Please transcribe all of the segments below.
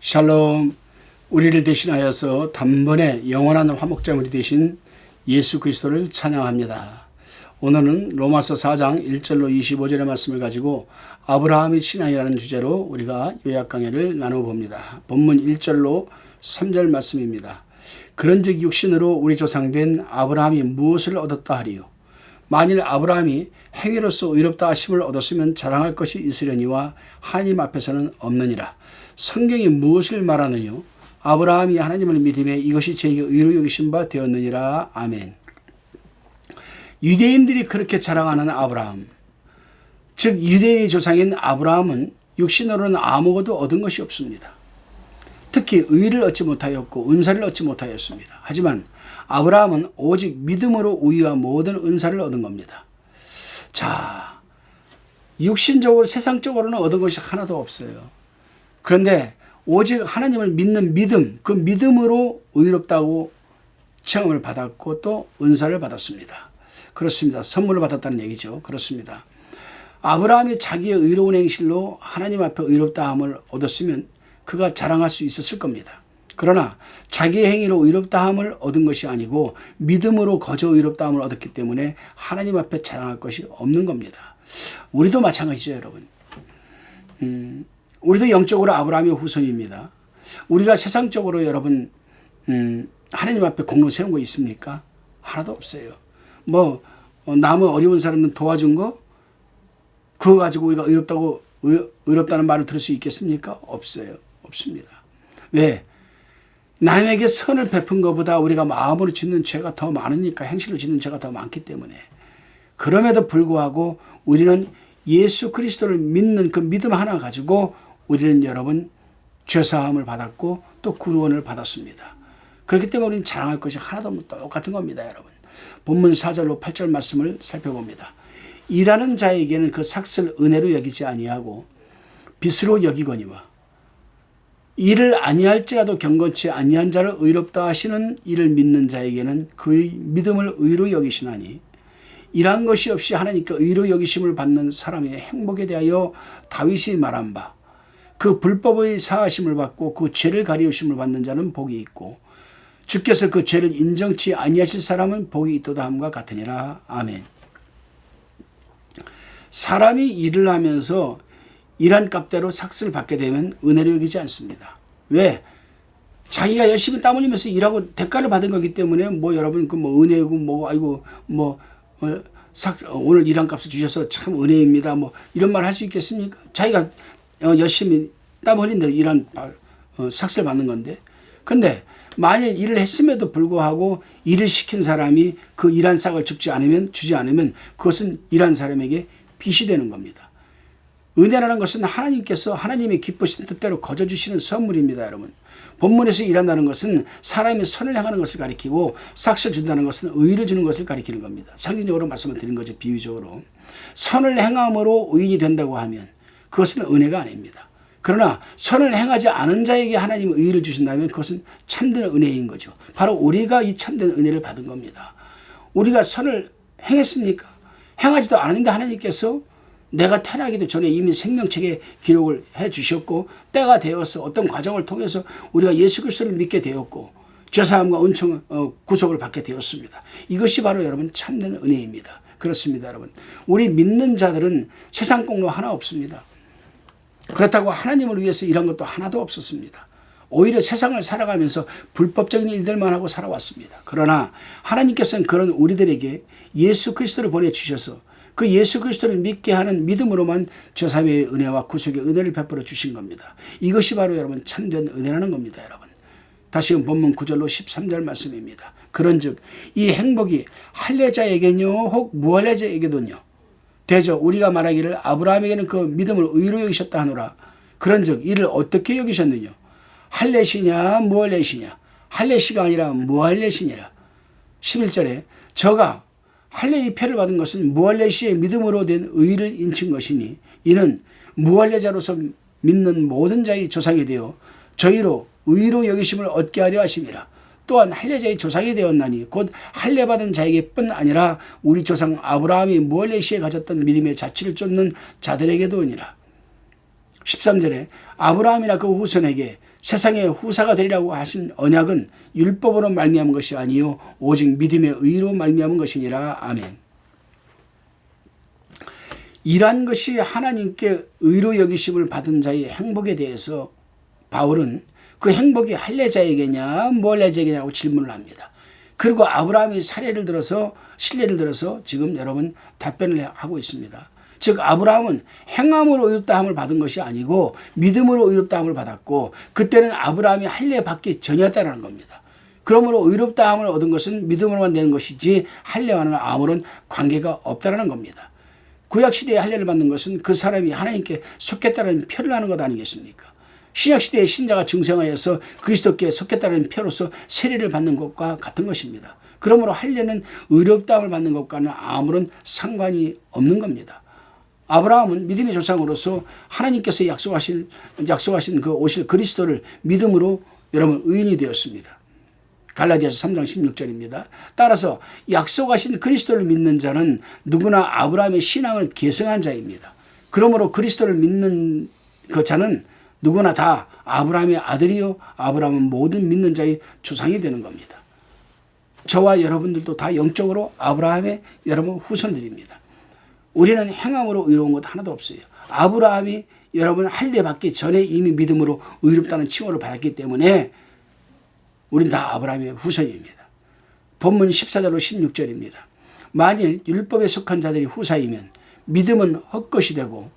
샬롬. 우리를 대신하여서 단번에 영원한 화목제물이 되신 예수 그리스도를 찬양합니다. 오늘은 로마서 4장 1절로 25절의 말씀을 가지고 아브라함의 신앙이라는 주제로 우리가 요약 강해를 나눠봅니다. 본문 1절로 3절 말씀입니다. 그런즉 육신으로 우리 조상된 아브라함이 무엇을 얻었다 하리요? 만일 아브라함이 행위로서 의롭다 하심을 얻었으면 자랑할 것이 있으려니와 하나님 앞에서는 없느니라. 성경이 무엇을 말하느뇨? 아브라함이 하나님을 믿음에 이것이 저에게 의로 여기신 바 되었느니라. 아멘. 유대인들이 그렇게 자랑하는 아브라함, 즉 유대인의 조상인 아브라함은 육신으로는 아무것도 얻은 것이 없습니다. 특히 의를 얻지 못하였고 은사를 얻지 못하였습니다. 하지만 아브라함은 오직 믿음으로 의와 모든 은사를 얻은 겁니다. 자, 육신적으로 세상적으로는 얻은 것이 하나도 없어요. 그런데 오직 하나님을 믿는 믿음, 그 믿음으로 의롭다고 체험을 받았고 또 은사를 받았습니다. 그렇습니다. 선물을 받았다는 얘기죠. 그렇습니다. 아브라함이 자기의 의로운 행실로 하나님 앞에 의롭다함을 얻었으면 그가 자랑할 수 있었을 겁니다. 그러나 자기의 행위로 의롭다함을 얻은 것이 아니고 믿음으로 거저 의롭다함을 얻었기 때문에 하나님 앞에 자랑할 것이 없는 겁니다. 우리도 마찬가지죠, 여러분. 우리도 영적으로 아브라함의 후손입니다. 우리가 세상적으로 여러분 하나님 앞에 공로 세운 거 있습니까? 하나도 없어요. 나무 어려운 사람은 도와준 거 그거 가지고 우리가 의롭다는 말을 들을 수 있겠습니까? 없어요. 없습니다. 왜? 남에게 선을 베푼 것보다 우리가 마음으로 짓는 죄가 더 많으니까, 행실로 짓는 죄가 더 많기 때문에. 그럼에도 불구하고 우리는 예수 그리스도를 믿는 그 믿음 하나 가지고 우리는 여러분 죄사함을 받았고 또 구원을 받았습니다. 그렇기 때문에 우리는 자랑할 것이 하나도 없는 똑같은 겁니다, 여러분. 본문 4절로 8절 말씀을 살펴봅니다. 일하는 자에게는 그 삭슬 은혜로 여기지 아니하고 빚으로 여기거니와 일을 아니할지라도 경건치 아니한 자를 의롭다 하시는 이를 믿는 자에게는 그의 믿음을 의로 여기시나니 일한 것이 없이 하나님께 의로 여기심을 받는 사람의 행복에 대하여 다윗이 말한 바 그 불법의 사하심을 받고 그 죄를 가리우심을 받는 자는 복이 있고 주께서 그 죄를 인정치 아니하실 사람은 복이 있도다 함과 같으니라. 아멘. 사람이 일을 하면서 일한 값대로 삭슬을 받게 되면 은혜로 여기지 않습니다. 왜? 자기가 열심히 땀 흘리면서 일하고 대가를 받은 거기 때문에 여러분 은혜고 오늘 일한 값을 주셔서 참 은혜입니다. 이런 말 할 수 있겠습니까? 자기가 열심히 땀 흘린 대로 일한 삭슬 받는 건데. 근데 만일 일을 했음에도 불구하고 일을 시킨 사람이 그 일한 싹을 주지 않으면 그것은 일한 사람에게 빚이 되는 겁니다. 은혜라는 것은 하나님께서 하나님의 기쁘신 뜻대로 거저 주시는 선물입니다, 여러분. 본문에서 일한다는 것은 사람이 선을 행하는 것을 가리키고 삭슬 준다는 것은 의를 주는 것을 가리키는 겁니다. 상징적으로 말씀을 드린 거죠, 비유적으로. 선을 행함으로 의인이 된다고 하면 그것은 은혜가 아닙니다. 그러나 선을 행하지 않은 자에게 하나님은 의를 주신다면 그것은 참된 은혜인 거죠. 바로 우리가 이 참된 은혜를 받은 겁니다. 우리가 선을 행했습니까? 행하지도 않았는데 하나님께서 내가 태어나기도 전에 이미 생명책에 기록을 해 주셨고 때가 되어서 어떤 과정을 통해서 우리가 예수 그리스도를 믿게 되었고 죄사함과 은총 구속을 받게 되었습니다. 이것이 바로 여러분 참된 은혜입니다. 그렇습니다, 여러분. 우리 믿는 자들은 세상 공로 하나 없습니다. 그렇다고 하나님을 위해서 일한 것도 하나도 없었습니다. 오히려 세상을 살아가면서 불법적인 일들만 하고 살아왔습니다. 그러나 하나님께서는 그런 우리들에게 예수 그리스도를 보내주셔서 그 예수 그리스도를 믿게 하는 믿음으로만 죄사함의 은혜와 구속의 은혜를 베풀어 주신 겁니다. 이것이 바로 여러분 참된 은혜라는 겁니다, 여러분. 다시금 본문 9절로 13절 말씀입니다. 그런즉 이 행복이 할례자에게뇨 혹 무할례자에게도뇨 대저 우리가 말하기를 아브라함에게는 그 믿음을 의로 여기셨다 하노라. 그런즉 이를 어떻게 여기셨느냐? 할례시냐 무할례시냐? 할례시가 아니라 무할례시니라. 11절에 저가 할례의 표를 받은 것은 무할례시의 믿음으로 된 의를 인친 것이니 이는 무할례자로서 믿는 모든 자의 조상이 되어 저희로 의로 여기심을 얻게 하려 하심이라. 또한 할례자의 조상이 되었나니 곧 할례받은 자에게 뿐 아니라 우리 조상 아브라함이 무할례 시에 가졌던 믿음의 자취를 쫓는 자들에게도니라. 13절에 아브라함이나 그 후손에게 세상의 후사가 되리라고 하신 언약은 율법으로 말미암은 것이 아니요 오직 믿음의 의로 말미암은 것이니라. 아멘. 이러한 것이 하나님께 의로 여기심을 받은 자의 행복에 대해서 바울은 그 행복이 할례자에게냐 무할례자에게냐고 질문을 합니다. 그리고 아브라함이 신뢰를 들어서 지금 여러분 답변을 하고 있습니다. 즉 아브라함은 행함으로 의롭다함을 받은 것이 아니고 믿음으로 의롭다함을 받았고 그때는 아브라함이 할례 받기 전이었다는 겁니다. 그러므로 의롭다함을 얻은 것은 믿음으로만 되는 것이지 할례와는 아무런 관계가 없다는 겁니다. 구약시대에 할례를 받는 것은 그 사람이 하나님께 속했다는 표를 하는 것 아니겠습니까? 신약시대의 신자가 중생하여서 그리스도께 속했다는 표로서 세례를 받는 것과 같은 것입니다. 그러므로 할례는 의롭다함을 받는 것과는 아무런 상관이 없는 겁니다. 아브라함은 믿음의 조상으로서 하나님께서 약속하신 그 오실 그리스도를 믿음으로 여러분 의인이 되었습니다. 갈라디아서 3장 16절입니다. 따라서 약속하신 그리스도를 믿는 자는 누구나 아브라함의 신앙을 계승한 자입니다. 그러므로 그리스도를 믿는 그 자는 누구나 다 아브라함의 아들이요 아브라함은 모든 믿는 자의 조상이 되는 겁니다. 저와 여러분들도 다 영적으로 아브라함의 여러분 후손들입니다. 우리는 행함으로 의로운 것 하나도 없어요. 아브라함이 여러분 할례 받기 전에 이미 믿음으로 의롭다는 칭호를 받았기 때문에 우린 다 아브라함의 후손입니다. 본문 14절로 16절입니다. 만일 율법에 속한 자들이 후사이면 믿음은 헛것이 되고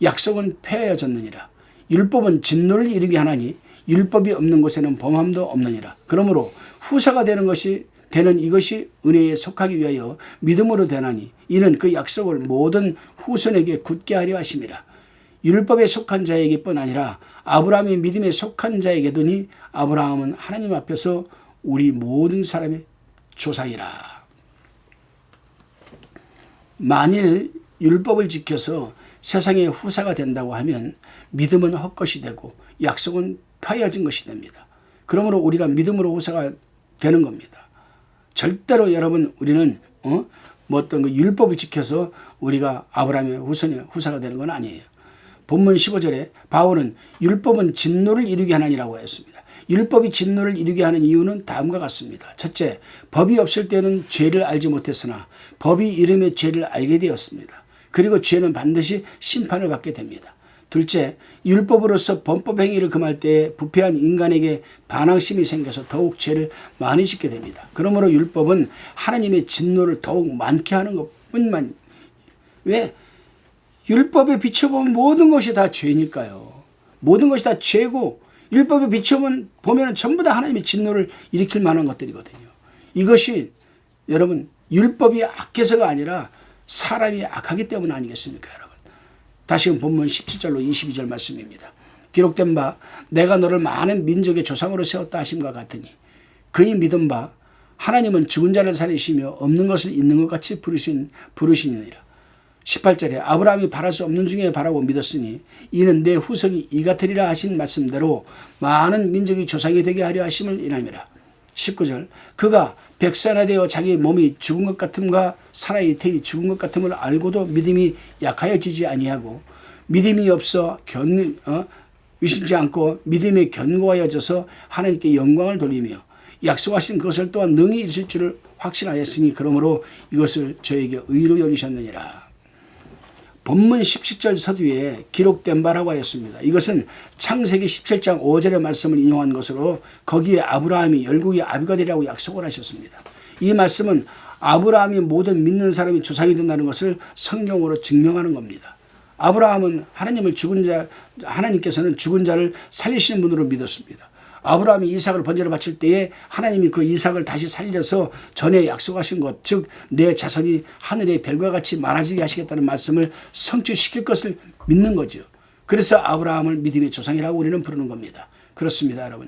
약속은 폐하여졌느니라. 율법은 진노를 이루게 하나니 율법이 없는 곳에는 범함도 없느니라. 그러므로 후사가 되는 이것이 은혜에 속하기 위하여 믿음으로 되나니 이는 그 약속을 모든 후손에게 굳게 하려 하심이라. 율법에 속한 자에게뿐 아니라 아브라함이 믿음에 속한 자에게도니 아브라함은 하나님 앞에서 우리 모든 사람의 조상이라. 만일 율법을 지켜서 세상의 후사가 된다고 하면 믿음은 헛것이 되고 약속은 폐하여진 것이 됩니다. 그러므로 우리가 믿음으로 후사가 되는 겁니다. 절대로 여러분 우리는 어떤 그 율법을 지켜서 우리가 아브라함의 후사가 되는 건 아니에요. 본문 15절에 바울은 율법은 진노를 이루게 하나니라고 했습니다. 율법이 진노를 이루게 하는 이유는 다음과 같습니다. 첫째, 법이 없을 때는 죄를 알지 못했으나 법이 이름의 죄를 알게 되었습니다. 그리고 죄는 반드시 심판을 받게 됩니다. 둘째, 율법으로서 범법 행위를 금할 때에 부패한 인간에게 반항심이 생겨서 더욱 죄를 많이 짓게 됩니다. 그러므로 율법은 하나님의 진노를 더욱 많게 하는 것뿐만. 왜? 율법에 비춰보면 모든 것이 다 죄니까요. 모든 것이 다 죄고 율법에 비춰보면 전부 다 하나님의 진노를 일으킬 만한 것들이거든요. 이것이 여러분 율법이 악해서가 아니라 사람이 악하기 때문 아니겠습니까 여러분. 다시금 본문 17절로 22절 말씀입니다. 기록된 바 내가 너를 많은 민족의 조상으로 세웠다 하심과 같으니 그의 믿은 바 하나님은 죽은 자를 살리시며 없는 것을 있는 것 같이 부르시니라. 18절에 아브라함이 바랄 수 없는 중에 바라고 믿었으니 이는 내 후손이 이 같으리라 하신 말씀대로 많은 민족이 조상이 되게 하려 하심을 인함이라. 19절 그가 백산화되어 자기 몸이 죽은 것 같음과 사라의 태이 죽은 것 같음을 알고도 믿음이 약하여지지 아니하고 믿음이 없어 의심지 않고 믿음에 견고하여져서 하나님께 영광을 돌리며 약속하신 것을 또한 능히 이루실 줄을 확신하였으니 그러므로 이것을 저에게 의로 여기셨느니라. 본문 17절 서두에 기록된 바라고 하였습니다. 이것은 창세기 17장 5절의 말씀을 인용한 것으로 거기에 아브라함이 열국의 아비가 되리라고 약속을 하셨습니다. 이 말씀은 아브라함이 모든 믿는 사람이 조상이 된다는 것을 성경으로 증명하는 겁니다. 아브라함은 하나님께서는 죽은 자를 살리시는 분으로 믿었습니다. 아브라함이 이삭을 번제로 바칠 때에 하나님이 그 이삭을 다시 살려서 전에 약속하신 것, 즉 내 자손이 하늘의 별과 같이 많아지게 하시겠다는 말씀을 성취시킬 것을 믿는 거죠. 그래서 아브라함을 믿음의 조상이라고 우리는 부르는 겁니다. 그렇습니다, 여러분.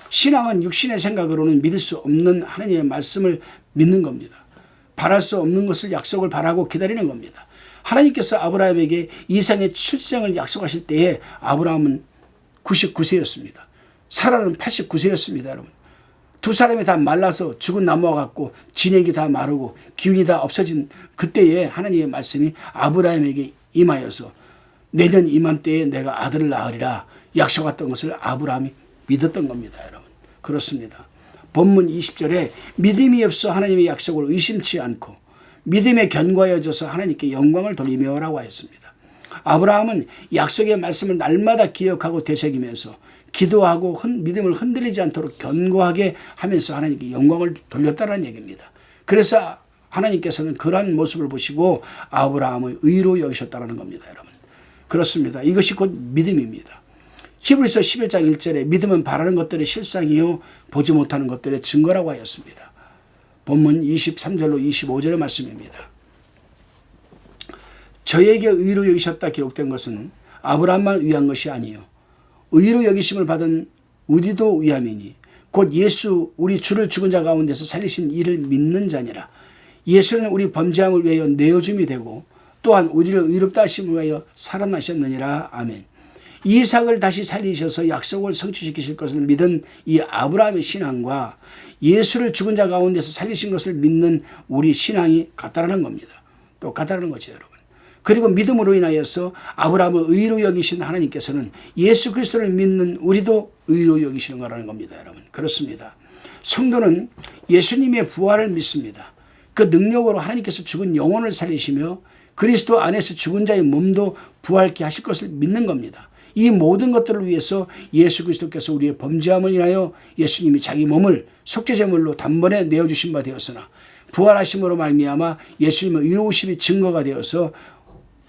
신앙은 육신의 생각으로는 믿을 수 없는 하나님의 말씀을 믿는 겁니다. 바랄 수 없는 것을 약속을 바라고 기다리는 겁니다. 하나님께서 아브라함에게 이삭의 출생을 약속하실 때에 아브라함은 99세였습니다. 사라는 89세였습니다, 여러분. 두 사람이 다 말라서 죽은 나무와 같고 진액이 다 마르고 기운이 다 없어진 그때에 하나님의 말씀이 아브라함에게 임하여서 내년 이맘때에 내가 아들을 낳으리라 약속했던 것을 아브라함이 믿었던 겁니다, 여러분. 그렇습니다. 본문 20절에 믿음이 없어 하나님의 약속을 의심치 않고 믿음에 견고하여져서 하나님께 영광을 돌리며 라고 하였습니다. 아브라함은 약속의 말씀을 날마다 기억하고 되새기면서 기도하고 믿음을 흔들리지 않도록 견고하게 하면서 하나님께 영광을 돌렸다는 얘기입니다. 그래서 하나님께서는 그러한 모습을 보시고 아브라함을 의로 여기셨다는 겁니다, 여러분. 그렇습니다. 이것이 곧 믿음입니다. 히브리서 11장 1절에 믿음은 바라는 것들의 실상이요 보지 못하는 것들의 증거라고 하였습니다. 본문 23절로 25절의 말씀입니다. 저에게 의로 여기셨다 기록된 것은 아브라함만 위한 것이 아니요 의로 여기심을 받은 우리도 위함이니 곧 예수 우리 주를 죽은 자 가운데서 살리신 이를 믿는 자니라. 예수는 우리 범죄함을 위하여 내어줌이 되고 또한 우리를 의롭다 하심을 위하여 살아나셨느니라. 아멘. 이삭을 다시 살리셔서 약속을 성취시키실 것을 믿은 이 아브라함의 신앙과 예수를 죽은 자 가운데서 살리신 것을 믿는 우리 신앙이 같다라는 겁니다. 똑같다는 거죠, 여러분. 그리고 믿음으로 인하여서 아브라함을 의로 여기신 하나님께서는 예수 그리스도를 믿는 우리도 의로 여기시는 거라는 겁니다, 여러분. 그렇습니다. 성도는 예수님의 부활을 믿습니다. 그 능력으로 하나님께서 죽은 영혼을 살리시며 그리스도 안에서 죽은 자의 몸도 부활케 하실 것을 믿는 겁니다. 이 모든 것들을 위해서 예수 그리스도께서 우리의 범죄함을 인하여 예수님이 자기 몸을 속죄제물로 단번에 내어주신 바 되었으나 부활하심으로 말미암아 예수님의 의로우심이 증거가 되어서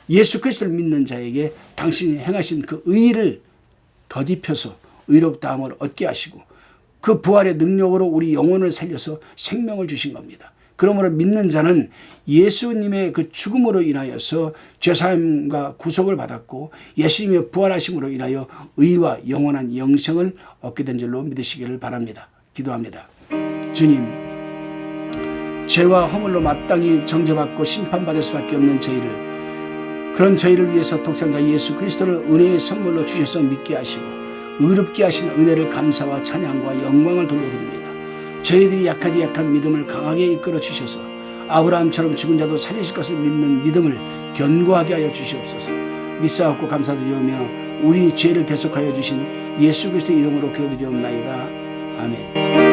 예수 그리스도를 믿는 자에게 당신이 행하신 그 의를 덧입혀서 의롭다함을 얻게 하시고 그 부활의 능력으로 우리 영혼을 살려서 생명을 주신 겁니다. 그러므로 믿는 자는 예수님의 그 죽음으로 인하여서 죄사함과 구속을 받았고 예수님의 부활하심으로 인하여 의와 영원한 영생을 얻게 된 줄로 믿으시기를 바랍니다. 기도합니다. 주님, 죄와 허물로 마땅히 정죄받고 심판받을 수밖에 없는 저희를, 그런 저희를 위해서 독생자 예수 그리스도를 은혜의 선물로 주셔서 믿게 하시고 의롭게 하신 은혜를 감사와 찬양과 영광을 돌려드립니다. 저희들이 약하디 약한 믿음을 강하게 이끌어 주셔서 아브라함처럼 죽은 자도 살리실 것을 믿는 믿음을 견고하게 하여 주시옵소서. 믿사옵고 감사드리오며 우리 죄를 대속하여 주신 예수 그리스도의 이름으로 기도드리옵나이다. 아멘.